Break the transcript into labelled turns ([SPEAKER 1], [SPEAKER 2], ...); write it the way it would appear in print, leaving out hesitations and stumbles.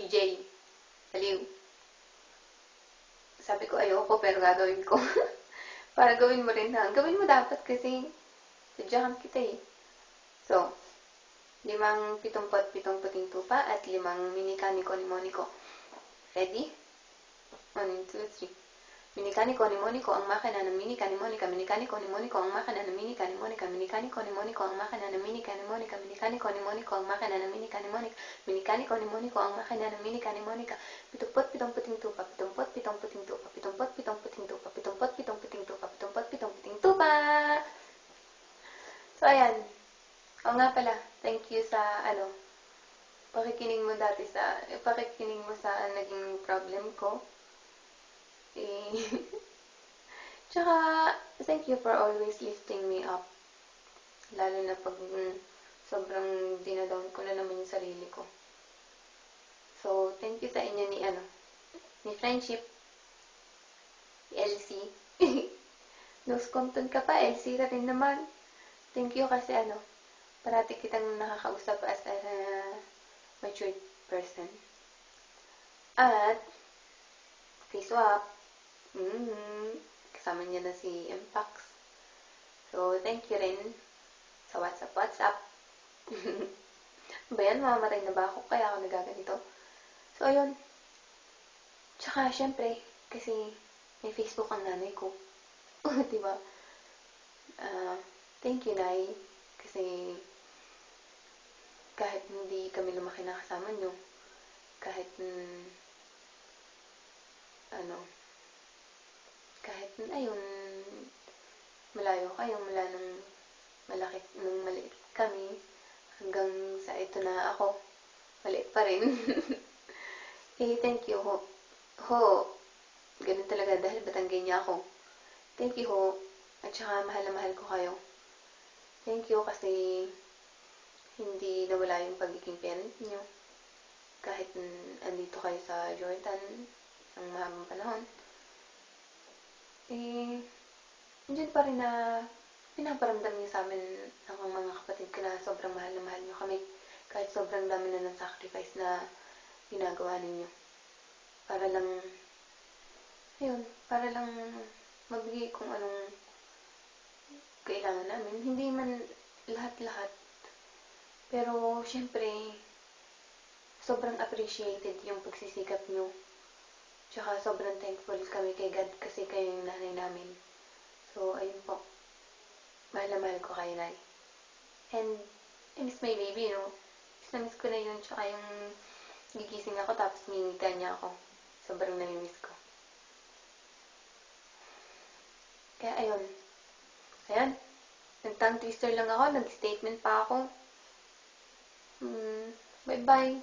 [SPEAKER 1] PJ. Baliw. Sabi ko, ayoko, pero gagawin ko. Para gawin mo rin na. Gawin mo dapat kasi sadyahan kita eh. So, 5/77 puting tupa at 5 mini kaniko ni Moniko. Ready? 1, 2, 3. Mini kaniko ni Moniko ang makina ng mini ni Monica. Mini kaniko ni Moniko ang makina ng mini ni Monica. Mini kaniko ni Moniko ang makina ng mini ni Monica. Mini kaniko ni Moniko ang makina ng mini ni Monica. Mini kaniko ni Moniko ang makina ng mini ni Monica. 77 puting tupa, 77 puting tupa, 77 puting tupa, 77 puting tupa, 77 puting tupa. So, ayan. O nga pala, thank you sa, pakikinig mo sa naging problem ko. Tsaka, thank you for always lifting me up. Lalo na pag sobrang dinadown ko na naman yung sarili ko. So, thank you sa inyo ni Friendship, LC. Nose content ka pa, LC ka rin naman. Thank you kasi parati kitang nakakausap as a matured person. At, face swap, kasama niya na si Mpax. So, thank you rin sa WhatsApp. Ba yan, mamamatay na ba ako? Kaya ako nagaganito. So, ayun. Tsaka, syempre, kasi may Facebook ang nanay ko. Diba? Thank you, Nay. Kasi, kahit hindi kami lumaki na kasama nyo, kahit ayun, malayo kayo mula nung maliit kami, hanggang sa ito na ako, maliit pa rin. Thank you, ho. Ganun talaga, dahil Batanggay niya ako. Thank you, ho. At saka, mahal na mahal ko kayo. Thank you kasi hindi nawala yung pagiging parent niyo. Kahit andito kayo sa Jordan ng mahabang panahon, nandiyan pa rin na pinaparamdam niyo sa amin ng mga kapatid ko na sobrang mahal na mahal niyo kami. Kahit sobrang dami na ng sacrifice na ginagawa ninyo. Para lang magbigay kung anong kailangan namin. Hindi man lahat-lahat. Pero, syempre, sobrang appreciated yung pagsisikap nyo. Tsaka, sobrang thankful kami kay God kasi kayo yung nanay namin. So, ayun po. Mahal na mahal ko kayo, Nay. And, I miss my baby, no? Miss ko na yun. Tsaka yung gigising ako tapos ngingita niya ako. Sobrang namimiss ko. Kaya, ayun. Ayan. Nag-tongue twister lang ako. Nag-statement pa ako. Bye-bye.